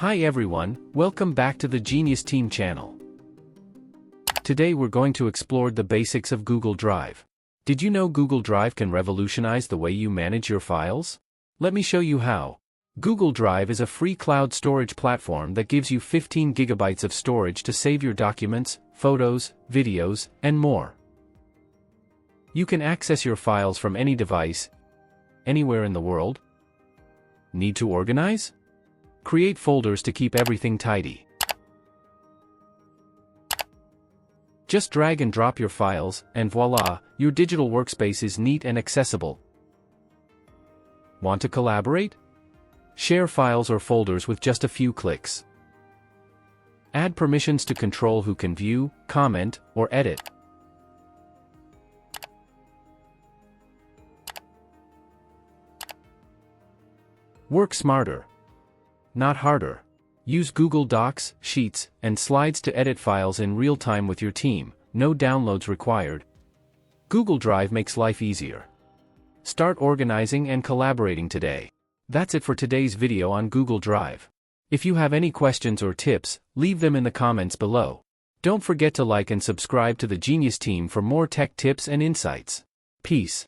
Hi everyone, welcome back to the Genius Team channel. Today we're going to explore the basics of Google Drive. Did you know Google Drive can revolutionize the way you manage your files? Let me show you how. Google Drive is a free cloud storage platform that gives you 15 gigabytes of storage to save your documents, photos, videos, and more. You can access your files from any device, anywhere in the world. Need to organize? Create folders to keep everything tidy. Just drag and drop your files, and voila, your digital workspace is neat and accessible. Want to collaborate? Share files or folders with just a few clicks. Add permissions to control who can view, comment, or edit. Work smarter, not harder. Use Google Docs, Sheets, and Slides to edit files in real time with your team, no downloads required. Google Drive makes life easier. Start organizing and collaborating today. That's it for today's video on Google Drive. If you have any questions or tips, leave them in the comments below. Don't forget to like and subscribe to the Genius Team for more tech tips and insights. Peace.